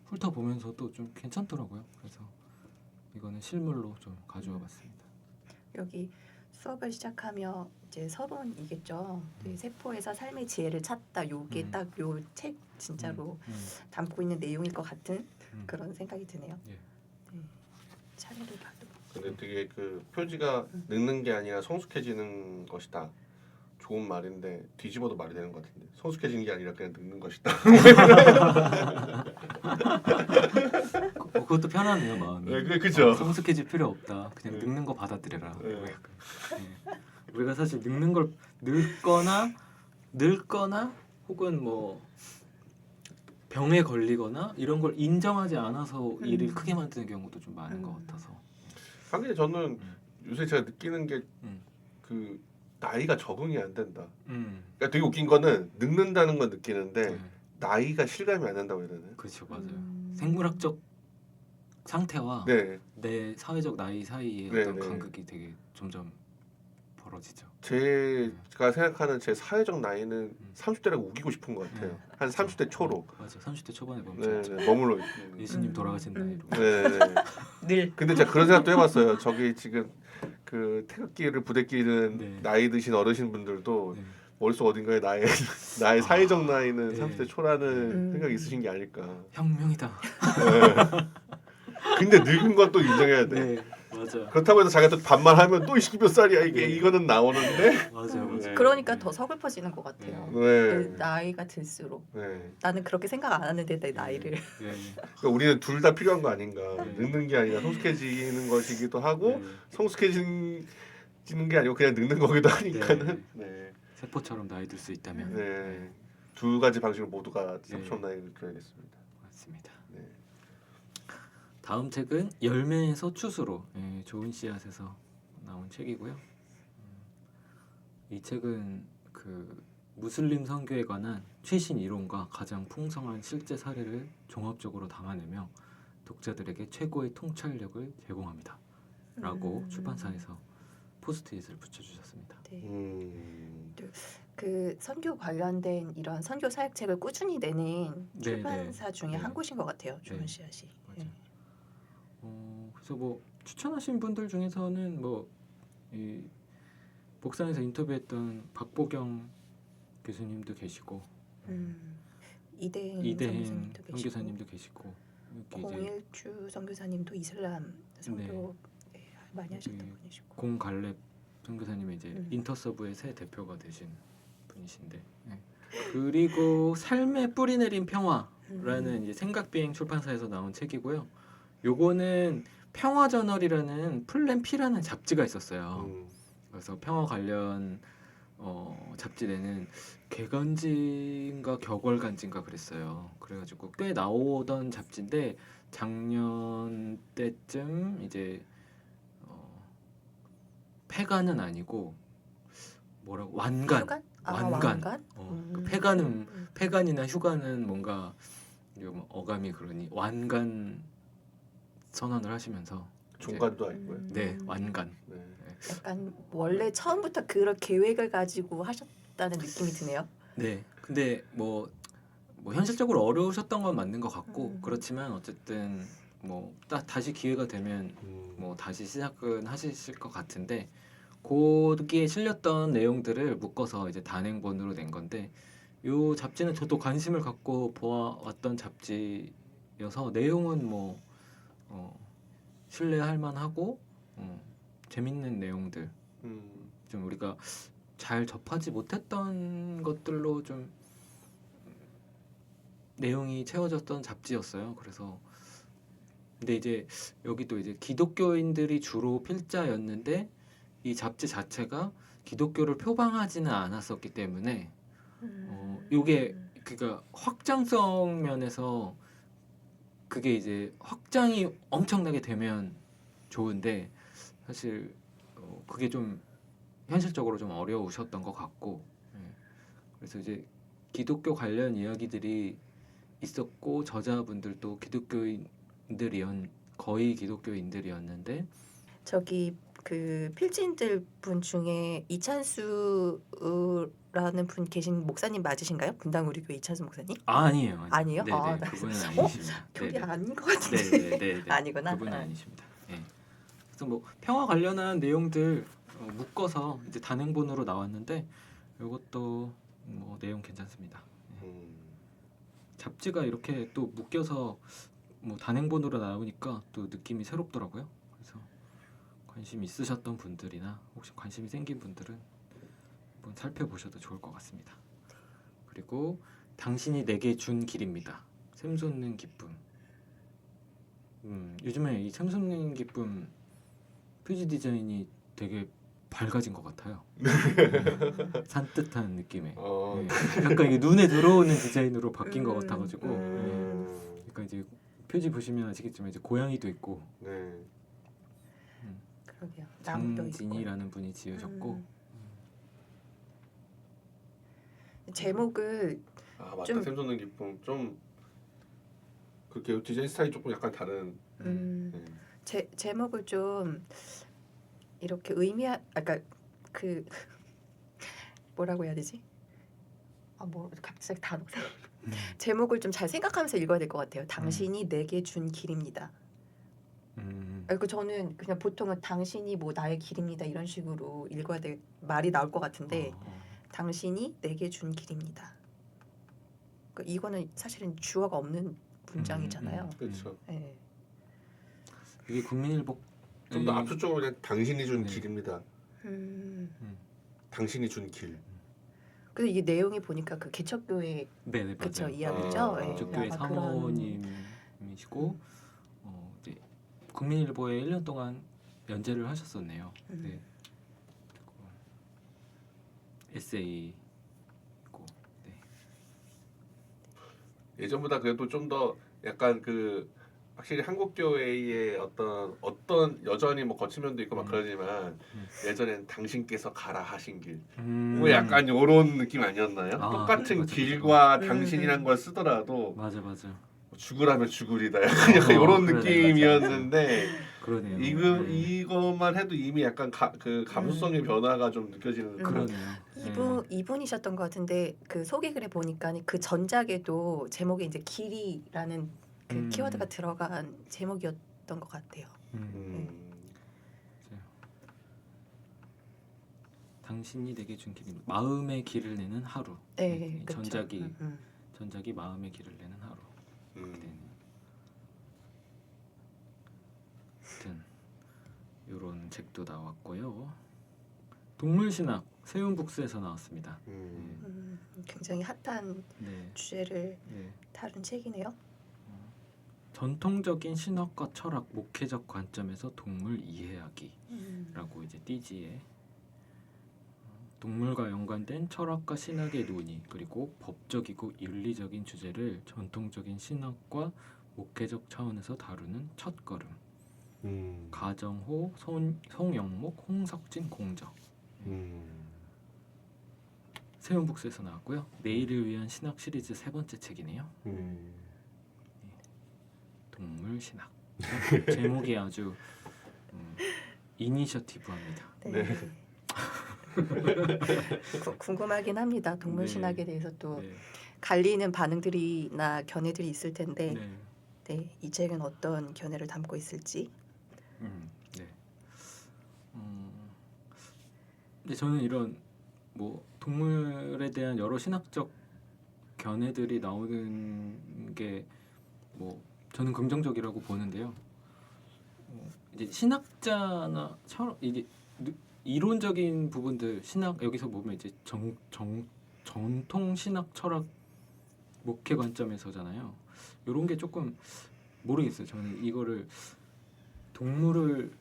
Speaker 3: 훑어보면서도 좀 괜찮더라고요. 그래서 이거는 실물로 좀 가져와 봤습니다.
Speaker 1: 여기 수업을 시작하며 이제 서론이겠죠. 네, 세포에서 삶의 지혜를 찾다. 요게 딱 요 책 진짜로 담고 있는 내용일 것 같은 그런 생각이 드네요.
Speaker 3: 예.
Speaker 1: 네. 차례를 봐도.
Speaker 2: 근데 되게 그 표지가 늙는 게 아니라 성숙해지는 것이다. 좋은 말인데 뒤집어도 말이 되는 것 같은데 성숙해지는 게 아니라 그냥 늙는 것이다.
Speaker 3: 그것도 편하네요 마음이.
Speaker 2: 네, 그죠.
Speaker 3: 성숙해질 필요 없다. 그냥
Speaker 2: 네.
Speaker 3: 늙는 거 받아들여라.
Speaker 2: 네.
Speaker 3: 뭐 약간. 네. 우리가 사실 늙는 걸 늙거나 혹은 뭐 병에 걸리거나 이런 걸 인정하지 않아서 일을 크게 만드는 경우도 좀 많은 것 같아서.
Speaker 2: 하긴 저는 요새 제가 느끼는 게
Speaker 3: 음.
Speaker 2: 그 나이가 적응이 안 된다.
Speaker 3: 음.
Speaker 2: 그러니까 되게 웃긴 거는 늙는다는 건 느끼는데
Speaker 3: 네.
Speaker 2: 나이가 실감이 안 난다고 해야 되나요?
Speaker 3: 그렇죠, 맞아요. 생물학적 상태와
Speaker 2: 네,
Speaker 3: 내 사회적 나이 사이의
Speaker 2: 네,
Speaker 3: 어떤
Speaker 2: 네.
Speaker 3: 간극이 되게 점점 벌어지죠.
Speaker 2: 제가 생각하는 제 사회적 나이는 30대라고 우기고 싶은 것 같아요. 한 30대 초로.
Speaker 3: 맞아, 30대 초반에
Speaker 2: 네,
Speaker 3: 멈췄죠.
Speaker 2: 네, 머물러 있는.
Speaker 3: 예수님 돌아가신 나이로.
Speaker 2: 네, 네.
Speaker 1: 늘
Speaker 2: 근데 제가 그런 생각도 해봤어요. 저기 지금 그 태극기를 부대끼는
Speaker 3: 네.
Speaker 2: 나이 드신 어르신 분들도
Speaker 3: 네.
Speaker 2: 머릿속 어딘가에 나의 사회적 나이는
Speaker 3: 네.
Speaker 2: 30대 초라는 생각이 있으신 게 아닐까.
Speaker 3: 혁명이다.
Speaker 2: 네. 근데 늙은 건 또 인정해야 돼.
Speaker 3: 네, 맞아.
Speaker 2: 그렇다고 해서 자기가 또 반말하면 또 20몇 살이야 이게.
Speaker 3: 네.
Speaker 2: 이거는 나오는데.
Speaker 3: 맞아요, 맞아요.
Speaker 2: 네.
Speaker 1: 그러니까 더 서글퍼지는 것 같아요.
Speaker 2: 네.
Speaker 1: 그 나이가 들수록
Speaker 2: 네.
Speaker 1: 나는 그렇게 생각 안 하는데 내 나이를.
Speaker 3: 네.
Speaker 2: 그러니까 우리는 둘 다 필요한 거 아닌가.
Speaker 3: 네.
Speaker 2: 늙는 게 아니라 성숙해지는 것이기도 하고
Speaker 3: 네.
Speaker 2: 성숙해지는 게 아니고 그냥 늙는 거기도 하니까는. 네.
Speaker 3: 세포처럼 나이 들 수 있다면.
Speaker 2: 네. 두 가지 방식을 모두가
Speaker 3: 네.
Speaker 2: 3천 나이를 느껴야겠습니다.
Speaker 3: 맞습니다.
Speaker 2: 네.
Speaker 3: 다음 책은 열매에서 추수로 좋은 씨앗에서 나온 책이고요. 이 책은 그 무슬림 선교에 관한 최신 이론과 가장 풍성한 실제 사례를 종합적으로 담아내며 독자들에게 최고의 통찰력을 제공합니다. 라고 출판사에서 포스트잇을 붙여주셨습니다.
Speaker 1: 네. 그 선교 관련된 이런 선교 사역책을 꾸준히 내는
Speaker 3: 네,
Speaker 1: 출판사
Speaker 3: 네.
Speaker 1: 중에
Speaker 3: 네.
Speaker 1: 한 곳인 것 같아요. 좋은
Speaker 3: 네.
Speaker 1: 씨앗이.
Speaker 3: 맞아요. 그래서 뭐 추천하신 분들 중에서는 뭐 이 복상에서 인터뷰했던 박보경 교수님도 계시고
Speaker 1: 이대행
Speaker 3: 이대행
Speaker 1: 선교사님도 계시고
Speaker 3: 선교사님도 계시고 이렇게 이제
Speaker 1: 공일주 선교사님도 이슬람 선교 네, 많이 하셨던 분이시고
Speaker 3: 공갈렙 선교사님이 이제 인터서브의 새 대표가 되신 분이신데 그리고 삶의 뿌리 내린 평화라는 이제 생각비행 출판사에서 나온 책이고요. 요거는 평화저널이라는 플랜 P라는 잡지가 있었어요. 그래서 평화 관련 잡지에는 개간지인가 격월간지인가 그랬어요. 그래가지고 꽤 나오던 잡지인데 작년 때쯤 이제 폐간은 아니고 뭐라고 완간.
Speaker 1: 휴간?
Speaker 3: 완간. 그 폐간이나 휴가는 뭔가 어감이 그러니 완간 선언을 하시면서
Speaker 2: 중간도 아니고요.
Speaker 3: 네, 완간.
Speaker 2: 네.
Speaker 1: 약간 원래 처음부터 그런 계획을 가지고 하셨다는 느낌이 드네요.
Speaker 3: 네. 근데 뭐 현실적으로 어려우셨던 건 맞는 것 같고 그렇지만 어쨌든 뭐 다시 기회가 되면 뭐 다시 시작은 하실 것 같은데 거기에 실렸던 내용들을 묶어서 이제 단행본으로 낸 건데 요 잡지는 저도 관심을 갖고 보아왔던 잡지여서 내용은 뭐 신뢰할 만하고 재밌는 내용들 좀 우리가 잘 접하지 못했던 것들로 좀 내용이 채워졌던 잡지였어요. 그래서 근데 이제 여기도 이제 기독교인들이 주로 필자였는데 이 잡지 자체가 기독교를 표방하지는 않았었기 때문에 요게 그러니까 확장성 면에서 그게 이제 확장이 엄청나게 되면 좋은데 사실 그게 좀 현실적으로 좀 어려우셨던 것 같고 그래서 이제 기독교 관련 이야기들이 있었고 저자분들도 거의 기독교인들이었는데
Speaker 1: 저기 그 필진들 분 중에 이찬수라는 분 계신 목사님 맞으신가요? 분당우리교회 이찬수 목사님?
Speaker 3: 아니에요.
Speaker 1: 아니에요?
Speaker 3: 네네,
Speaker 1: 아,
Speaker 3: 그분은
Speaker 1: 어?
Speaker 3: 아니십니다.
Speaker 1: 교리
Speaker 3: 네네.
Speaker 1: 아닌 것 같은데.
Speaker 3: 네네네.
Speaker 1: 아니구나.
Speaker 3: 그분은 아니십니다. 네. 그래서 뭐 평화 관련한 내용들 묶어서 이제 단행본으로 나왔는데 이것도 뭐 내용 괜찮습니다. 잡지가 이렇게 또 묶여서 뭐 단행본으로 나오니까 또 느낌이 새롭더라고요. 그래서 관심 있으셨던 분들이나 혹시 관심이 생긴 분들은 한번 살펴보셔도 좋을 것 같습니다. 그리고 당신이 내게 준 길입니다. 샘솟는 기쁨. 요즘에 이 샘솟는 기쁨 표지 디자인이 되게 밝아진 것 같아요. 산뜻한 느낌의. 네. 약간 이게 눈에 들어오는 디자인으로 바뀐 것 같아가지고. 그러니까 이제 표지 보시면 아시겠지만 이제 고양이도 있고.
Speaker 2: 네.
Speaker 1: 그러게요. 나무도 있고.
Speaker 3: 장진이라는 분이 지으셨고.
Speaker 1: 제목을
Speaker 2: 맞다.
Speaker 1: 좀-
Speaker 2: 샘솟는 기쁨 좀 그렇게 디자인 스타일이 조금 약간 다른.
Speaker 1: 제목을 좀 이렇게 그러니까 그 뭐라고 해야 되지? 뭐 갑자기 단어가 제목을 좀 잘 생각하면서 읽어야 될 것 같아요. 당신이 내게 준 길입니다. 그리고 저는 그냥 보통은 당신이 뭐 나의 길입니다 이런 식으로 읽어야 될 말이 나올 것 같은데 당신이 내게 준 길입니다. 그러니까 이거는 사실은 주어가 없는 문장이잖아요.
Speaker 2: 그렇죠.
Speaker 1: 네.
Speaker 3: 이게 국민일보
Speaker 2: 좀 더 압축적으로 그냥 당신이 준
Speaker 3: 네.
Speaker 2: 길입니다. 당신이 준 길.
Speaker 1: 그래서 이게 내용이 보니까 그 개척교회
Speaker 3: 네네
Speaker 1: 그쵸
Speaker 3: 맞아요.
Speaker 1: 이야기죠. 예,
Speaker 3: 개척교회
Speaker 1: 아마 그런-
Speaker 3: 사모님이시고 이제 국민일보에 1년 동안 연재를 하셨었네요. 네. 그리고 에세이고 네.
Speaker 2: 예전보다 그래도 좀 더 약간 그 확실히 한국 교회의 어떤 여전히 뭐 거친 면도 있고 막 그러지만 예전엔 당신께서 가라 하신 길. 뭐 약간 요런 느낌 아니었나요? 똑같은
Speaker 3: 맞아,
Speaker 2: 길과 당신이란 걸 쓰더라도
Speaker 3: 맞아.
Speaker 2: 죽으라면 죽으리다. 약간 요런
Speaker 3: 그러네,
Speaker 2: 느낌이었는데
Speaker 3: 그러네요.
Speaker 2: 이것만 해도 이미 약간 그 감수성의 변화가 좀 느껴지는 그런.
Speaker 3: 그러네요.
Speaker 1: 이분이셨던 것 같은데 그 소개글에 보니까 그 전작에도 제목에 이제 길이라는 그 키워드가 들어간 제목이었던 것 같아요.
Speaker 3: 당신이 내게 준 길이 마음의 길을 내는 하루.
Speaker 1: 네,
Speaker 3: 이
Speaker 1: 그쵸.
Speaker 3: 전작이 마음의 길을 내는 하루. 아무튼 이런 책도 나왔고요. 동물신학 세운북스에서 나왔습니다.
Speaker 1: 굉장히 핫한 주제를 다룬 책이네요.
Speaker 3: 전통적인 신학과 철학, 목회적 관점에서 동물 이해하기라고 이제 띠지에 동물과 연관된 철학과 신학의 논의 그리고 법적이고 윤리적인 주제를 전통적인 신학과 목회적 차원에서 다루는 첫걸음. 가정호, 송영목, 홍석진 공적. 세운북스에서 나왔고요. 내일을 위한 신학 시리즈 3번째 책이네요. 동물 신학. 제목이 아주 이니셔티브합니다.
Speaker 1: 네. 궁금하긴 합니다. 동물 신학에 대해서 또 갈리는 반응들이나 견해들이 있을 텐데 이 책은 어떤 견해를 담고 있을지.
Speaker 3: 근데 저는 이런 뭐 동물에 대한 여러 신학적 견해들이 나오는 게 뭐 저는 긍정적이라고 보는데요. 이제 신학자나 이게 이론적인 부분들 신학 여기서 보면 이제 전통 신학 철학 목회 관점에서잖아요. 이런 게 조금 모르겠어요. 저는 이거를 동물을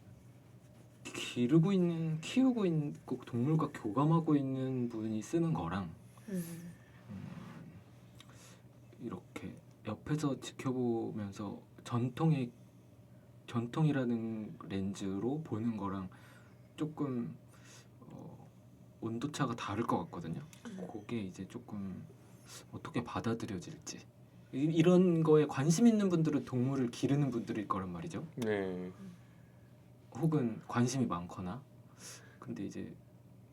Speaker 3: 기르고 있는 키우고 있고 동물과 교감하고 있는 분이 쓰는 거랑 이렇게 옆에서 지켜보면서 전통이라는 렌즈로 보는 거랑 조금 온도차가 다를 것 같거든요. 그게 이제 조금 어떻게 받아들여질지 이런 거에 관심 있는 분들은 동물을 기르는 분들일 거란 말이죠.
Speaker 2: 네.
Speaker 3: 혹은 관심이 많거나. 근데 이제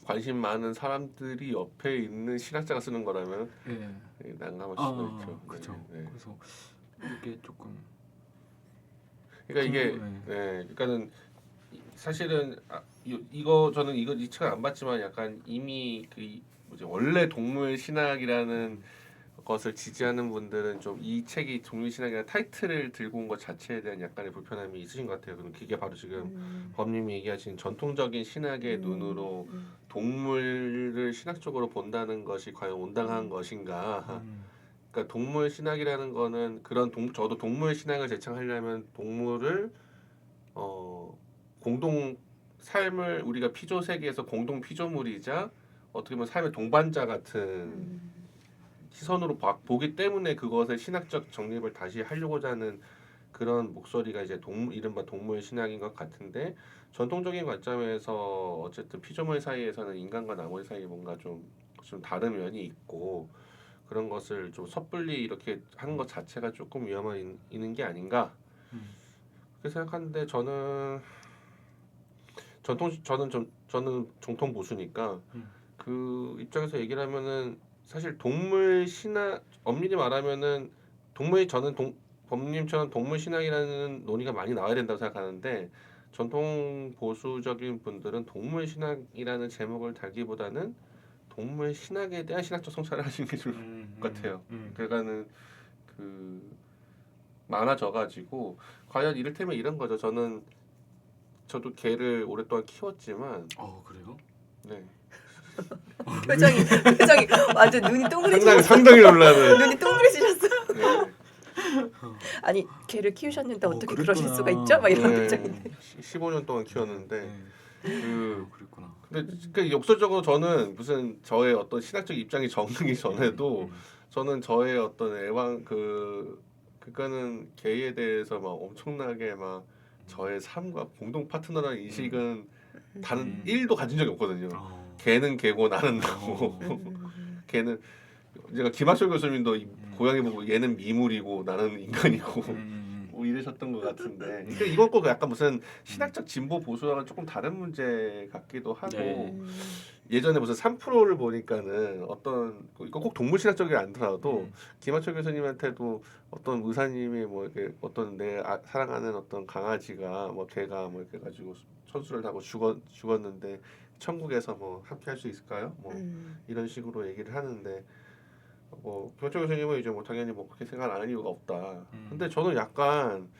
Speaker 2: 관심 많은 사람들이 옆에 있는 신학자가 쓰는 거라면
Speaker 3: 예.
Speaker 2: 난감할 수도 있죠.
Speaker 3: 그렇죠.
Speaker 2: 네.
Speaker 3: 그래서 이게 조금
Speaker 2: 그러니까 이게 그러니까는 사실은 이거 저는 이 책을 안 봤지만 약간 이미 그 뭐지 원래 동물 신학이라는 것을 지지하는 분들은 좀 이 책이 동물 신학이라는 타이틀을 들고 온 것 자체에 대한 약간의 불편함이 있으신 것 같아요. 그럼 그게 바로 지금 범님이 얘기하신 전통적인 신학의 눈으로 동물을 신학적으로 본다는 것이 과연 온당한 것인가? 그러니까 동물 신학이라는 거는 그런 저도 동물 신학을 제창하려면 동물을 공동 삶을 우리가 피조 세계에서 공동 피조물이자 어떻게 보면 삶의 동반자 같은 시선으로 보기 때문에 그것의 신학적 정립을 다시 하려고자 하는 그런 목소리가 이제 이른바 동물 신학인 것 같은데 전통적인 관점에서 어쨌든 피조물 사이에서는 인간과 나머지 사이에 뭔가 좀 다른 면이 있고 그런 것을 좀 섣불리 이렇게 하는 것 자체가 조금 위험한 있는 게 아닌가 그렇게 생각하는데 저는 정통 보수니까 그 입장에서 얘기를 하면은 사실 동물 신학 엄밀히 말하면은 저는 범님처럼 동물 신학이라는 논의가 많이 나와야 된다고 생각하는데 전통 보수적인 분들은 동물 신학이라는 제목을 달기보다는 동물 신학에 대한 신학적 성찰을 하시는 게 좋을 것 같아요. 그러니까는 그 많아져가지고 과연 이를테면 이런 거죠. 저도 개를 오랫동안 키웠지만
Speaker 3: 그래요?
Speaker 2: 네.
Speaker 1: 표정이 완전 눈이 동그래지셨어요.
Speaker 2: 상당히 놀라는.
Speaker 1: 눈이 동그래지셨어요.
Speaker 2: 네.
Speaker 1: 아니 개를 키우셨는데 어떻게
Speaker 3: 그랬구나.
Speaker 1: 그러실 수가 있죠? 막 이런
Speaker 2: 네.
Speaker 1: 표정인데.
Speaker 2: 15년 동안 키웠는데
Speaker 3: 그랬구나.
Speaker 2: 근데 그 역설적으로 저는 무슨 저의 어떤 신학적 입장이 정리기 전에도 저는 저의 어떤 그거는 개에 대해서 막 엄청나게 막 저의 삶과 공동 파트너라는 인식은 단 1도 가진 적이 없거든요. 개는 개고 나는 나고 걔는 제가 김하철 교수님도 고양이 보고 얘는 미물이고 나는 인간이고 뭐 이러셨던 것 같은데 그러니까 이건 꼭 약간 무슨 신학적 진보 보수와는 조금 다른 문제 같기도 하고 예전에 무슨 3%를 보니까는 이거 꼭 동물 신학적이 아니더라도 김하철 교수님한테도 어떤 의사님이 뭐 이렇게 어떤 사랑하는 어떤 강아지가 뭐 개가 뭐 이렇게 가지고 천수를 하고 죽었는데 천국에서 뭐 함께 할 수 있을까요? 뭐 이런 식으로 얘기를 하는데 김하철 교수님은 이제 뭐 당연히 뭐 그렇게 생각 안 할 이유가 없다. 근데 저는 약간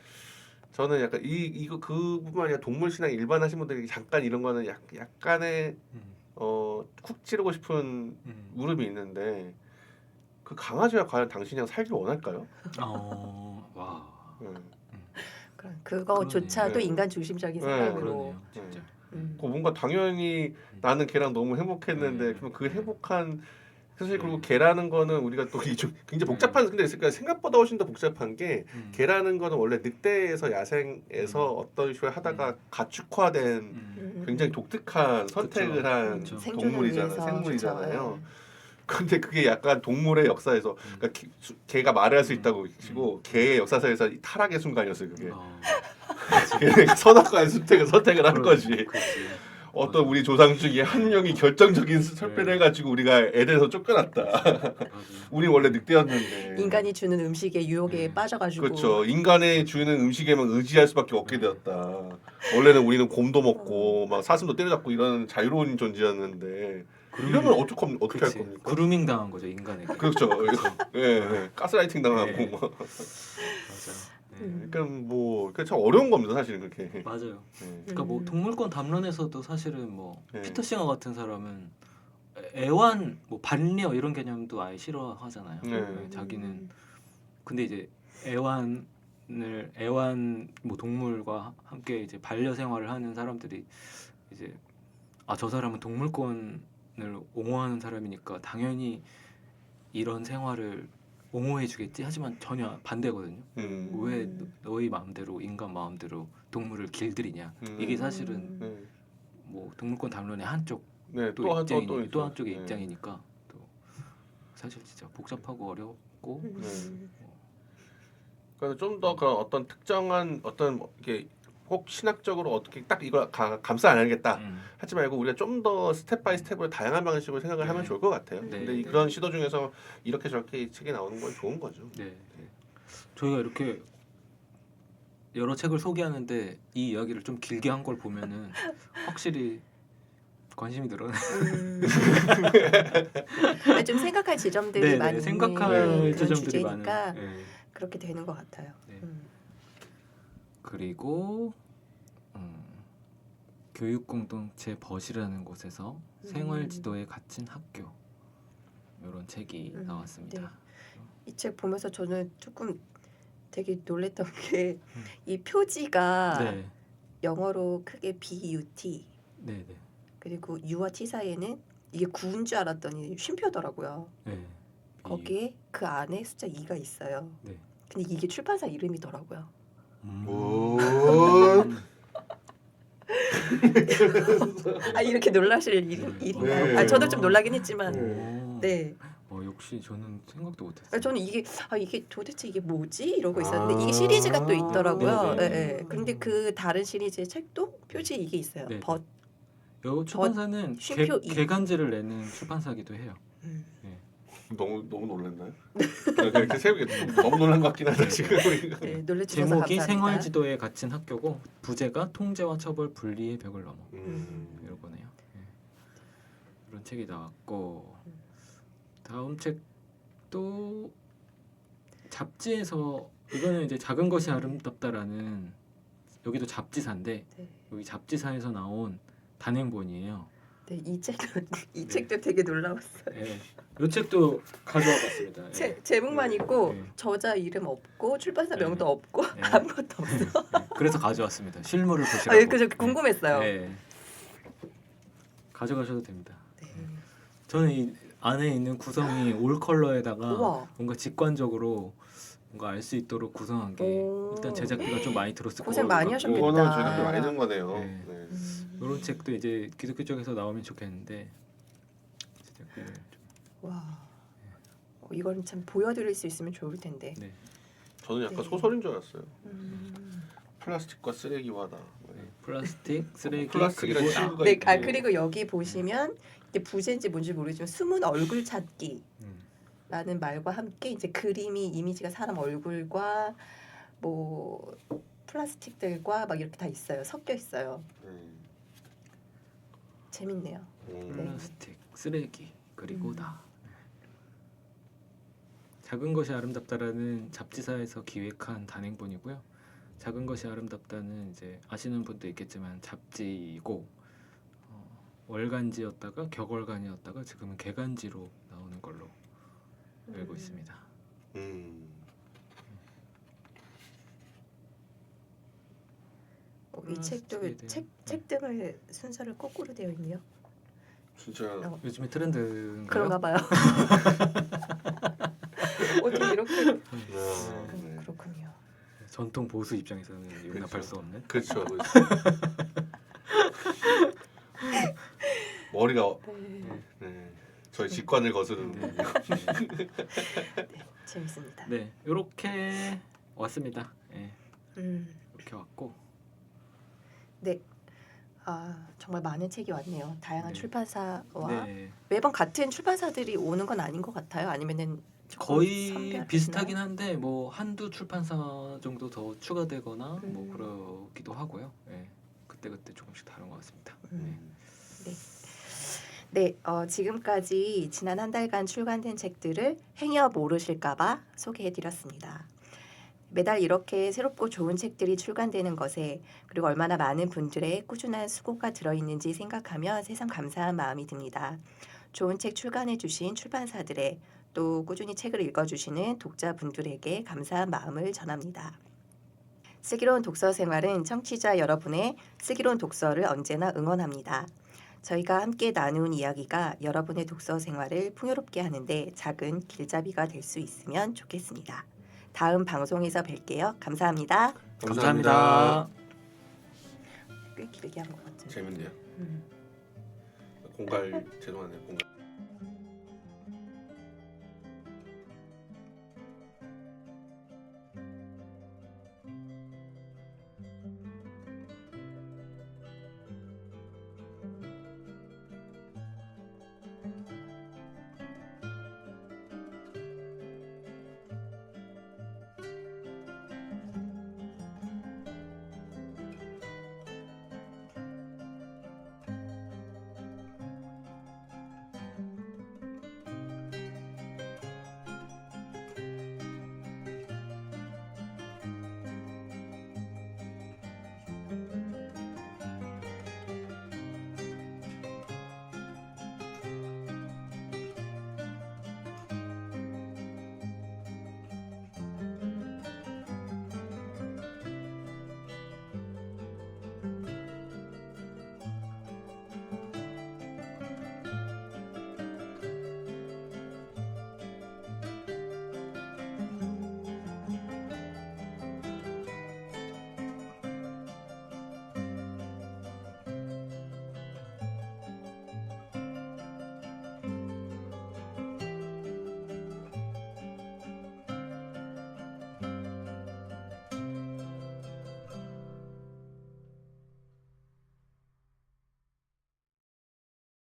Speaker 2: 이거 그뿐만 아니라 동물 신앙 일반 하신 분들이 잠깐 이런 거는 약간의 쿡 찌르고 싶은 무릎이 있는데 그 강아지가 과연 당신이랑 살길 원할까요?
Speaker 3: 와.
Speaker 1: 그거조차도
Speaker 2: 그러네.
Speaker 1: 인간 중심적인
Speaker 2: 네.
Speaker 1: 생각으로.
Speaker 3: 그러네요, 진짜.
Speaker 2: 뭔가 당연히 나는 걔랑 너무 행복했는데 그럼 그 행복한 사실 그리고 개라는 거는 우리가 또 굉장히 복잡한 근데 생각보다 훨씬 더 복잡한 게 개라는 거는 원래 늑대에서 야생에서 어떤 식으로 하다가 가축화된 굉장히 독특한 선택을 한 생물이잖아요. 근데 그게 약간 동물의 역사에서 그러니까 개가 말을 할 수 있다고 치고 개의 역사에서 타락의 순간이었어요. 그게 선악과의 선택을 한 거지. 어떤 우리 조상 중에 한 명이 결정적인 설배를 해가지고 우리가 에덴에서 쫓겨났다. 우리 원래 늑대였는데
Speaker 1: 인간이 주는 음식의 유혹에 빠져가지고.
Speaker 2: 그렇죠. 인간의 주는 음식에만 의지할 수밖에 없게 되었다. 원래는 우리는 곰도 먹고 막 사슴도 때려잡고 이런 자유로운 존재였는데 이러면 어떻게 할
Speaker 3: 그치.
Speaker 2: 겁니까?
Speaker 3: 그루밍 당한 거죠 인간에게.
Speaker 2: 그렇죠. 예. 가스라이팅 당하고
Speaker 3: 네.
Speaker 2: 뭐.
Speaker 3: 맞아. 네.
Speaker 2: 그러니까 뭐 참 어려운 겁니다, 사실은 그렇게.
Speaker 3: 맞아요.
Speaker 2: 예.
Speaker 3: 그러니까 뭐 동물권 담론에서도 사실은 뭐
Speaker 2: 네.
Speaker 3: 피터 싱어 같은 사람은 애완 뭐 반려 이런 개념도 아예 싫어하잖아요.
Speaker 2: 네.
Speaker 3: 자기는 근데 이제 애완 뭐 동물과 함께 이제 반려 생활을 하는 사람들이 이제 저 사람은 동물권을 옹호하는 사람이니까 당연히 이런 생활을 옹호해주겠지. 하지만 전혀 반대거든요. 왜 너희 마음대로 인간 마음대로 동물을 길들이냐. 이게 사실은
Speaker 2: 네.
Speaker 3: 뭐 동물권 담론의 한쪽
Speaker 2: 네,
Speaker 3: 또 입장이니 또 한쪽의 입장이니까 또 사실 진짜 복잡하고 어렵고
Speaker 2: 그래서 좀 더 그런 어떤 특정한 어떤 뭐 이렇게 꼭 신학적으로 어떻게 딱 이걸 감싸 안야겠다 하지 말고 우리가 좀 더 스텝 바이 스텝으로 다양한 방식으로 생각을 하면
Speaker 3: 네.
Speaker 2: 좋을 것 같아요.
Speaker 3: 네.
Speaker 2: 근데 그런 시도 중에서 이렇게 저렇게 이 책이 나오는 건 좋은 거죠.
Speaker 3: 네. 저희가 이렇게 여러 책을 소개하는데 이 이야기를 좀 길게 한 걸 보면은 확실히 관심이 늘어나요.
Speaker 1: 좀 생각할 지점들이 많이
Speaker 3: 생각할
Speaker 1: 있는 그런
Speaker 3: 지점들이
Speaker 1: 주제니까
Speaker 3: 많은. 네.
Speaker 1: 그렇게 되는 것 같아요.
Speaker 3: 네. 그리고 교육 공동체 벗이라는 곳에서 생활 지도에 갇힌 학교 이런 책이 나왔습니다.
Speaker 1: 네. 이 책 보면서 저는 조금 되게 놀랬던 게 이 표지가
Speaker 3: 네.
Speaker 1: 영어로 크게 BUT
Speaker 3: 네.
Speaker 1: 그리고 U와 T 사이에는 이게 9인 줄 알았더니 쉼표더라고요.
Speaker 3: 네.
Speaker 1: 거기에 그 안에 숫자 2가 있어요.
Speaker 3: 네.
Speaker 1: 근데 이게 출판사 이름이더라고요.
Speaker 2: 오.
Speaker 1: 이렇게 놀라실 일인가요?
Speaker 2: 네.
Speaker 1: 저도 좀 놀라긴 했지만
Speaker 3: 네.
Speaker 1: 네.
Speaker 3: 역시 저는 생각도 못했어요.
Speaker 1: 저는 이게 도대체 이게 뭐지 이러고 있었는데 이게 시리즈가 또 있더라고요.
Speaker 3: 네.
Speaker 1: 네. 그런데 그 다른 시리즈의 책도 표지에 이게 있어요.
Speaker 3: 네.
Speaker 1: 벗.
Speaker 3: 이 출판사는
Speaker 1: 쉼표 이.
Speaker 3: 개간지를 내는 출판사기도 해요.
Speaker 2: 너무 놀랐나요? 이렇게 세우게 너무 놀란 것 같긴 하다 지금.
Speaker 1: 네, 놀래주셔서
Speaker 3: 제목이
Speaker 1: 감사합니다.
Speaker 3: 생활 지도에 갇힌 학교고 부제가 통제와 처벌 분리의 벽을 넘어 이거네요. 이런 책이 나왔고 다음 책도 잡지에서 이거는 이제 작은 것이 아름답다라는 여기도 잡지사인데
Speaker 1: 네.
Speaker 3: 여기 잡지사에서 나온 단행본이에요.
Speaker 1: 네, 이 책도 되게 놀라웠어요.
Speaker 3: 네. 이 책도 가져와 봤습니다.
Speaker 1: 제목만 있고
Speaker 3: 네.
Speaker 1: 저자 이름 없고 출판사 명도
Speaker 3: 네.
Speaker 1: 없고
Speaker 3: 네.
Speaker 1: 아무것도 없어.
Speaker 3: 그래서 가져왔습니다. 실물을 보시라고.
Speaker 1: 그저 궁금했어요.
Speaker 3: 네. 가져가셔도 됩니다.
Speaker 1: 네.
Speaker 3: 저는 이 안에 있는 구성이 올 컬러에다가
Speaker 1: 우와.
Speaker 3: 뭔가 직관적으로 뭔가 알 수 있도록 구성한 게
Speaker 1: 오.
Speaker 3: 일단 제작비가 좀 많이 들었을
Speaker 1: 고생
Speaker 3: 것
Speaker 1: 많이
Speaker 3: 같고
Speaker 1: 하셨겠다.
Speaker 2: 이거는 저희가 많이 든 거네요.
Speaker 3: 네.
Speaker 2: 네.
Speaker 3: 이런 책도 이제 기독교 쪽에서 나오면 좋겠는데 제작비를 좀.
Speaker 1: 와. 이건 참 보여드릴 수 있으면 좋을 텐데.
Speaker 3: 네.
Speaker 2: 저는 약간
Speaker 1: 네.
Speaker 2: 소설인 줄 알았어요. 플라스틱과 쓰레기와다.
Speaker 3: 네. 플라스틱, 쓰레기,
Speaker 2: 플라스틱이라는
Speaker 3: 그리고 나.
Speaker 2: 친구가
Speaker 1: 네,
Speaker 2: 있고.
Speaker 1: 그리고 여기 보시면 이제 부제인지 뭔지 모르지만 숨은 얼굴 찾기. 라는 말과 함께 이제 그림이 이미지가 사람 얼굴과 뭐 플라스틱들과 막 이렇게 다 있어요. 섞여 있어요. 재밌네요.
Speaker 3: 플라스틱, 쓰레기, 그리고 나.
Speaker 1: 네.
Speaker 3: 작은 것이 아름답다라는 잡지사에서 기획한 단행본이고요. 작은 것이 아름답다는 이제 아시는 분도 있겠지만 잡지이고 월간지였다가 격월간이었다가 지금은 개간지로 나오는 걸로 알고 있습니다.
Speaker 1: 이 책도 책들의 순서를 거꾸로 되어 있네요.
Speaker 2: 진짜
Speaker 3: 요즘에 트렌드인가요?
Speaker 1: 그런가 봐요. 어떻게 이렇게
Speaker 2: 네.
Speaker 1: 그렇군요.
Speaker 3: 전통 보수 입장에서는 용납할 수 없는.
Speaker 2: 그렇죠. 머리가 네. 저희 직관을 거스르는.
Speaker 3: 네.
Speaker 1: 재밌습니다.
Speaker 3: 네, 이렇게 왔습니다. 네, 이렇게 왔고.
Speaker 1: 네. 정말 많은 책이 왔네요. 다양한
Speaker 3: 네.
Speaker 1: 출판사와
Speaker 3: 네,
Speaker 1: 매번 같은 출판사들이 오는 건 아닌 것 같아요. 아니면은 조금
Speaker 3: 거의
Speaker 1: 선별하시나요?
Speaker 3: 비슷하긴 한데 뭐 한두 출판사 정도 더 추가되거나 뭐
Speaker 1: 음.
Speaker 3: 그러기도 하고요. 네, 그때 조금씩 다른 것 같습니다.
Speaker 1: 네. 네, 지금까지 지난 한 달간 출간된 책들을 행여 모르실까봐 소개해드렸습니다. 매달 이렇게 새롭고 좋은 책들이 출간되는 것에 그리고 얼마나 많은 분들의 꾸준한 수고가 들어있는지 생각하면 새삼 감사한 마음이 듭니다. 좋은 책 출간해주신 출판사들의 또 꾸준히 책을 읽어주시는 독자분들에게 감사한 마음을 전합니다. 슬기로운 독서 생활은 청취자 여러분의 슬기로운 독서를 언제나 응원합니다. 저희가 함께 나눈 이야기가 여러분의 독서 생활을 풍요롭게 하는데 작은 길잡이가 될 수 있으면 좋겠습니다. 다음 방송에서 뵐게요. 감사합니다.
Speaker 3: 감사합니다.
Speaker 1: 꽤 길게 한 것 같은데.
Speaker 2: 재밌네요. 공갈 죄송하네요. 공갈.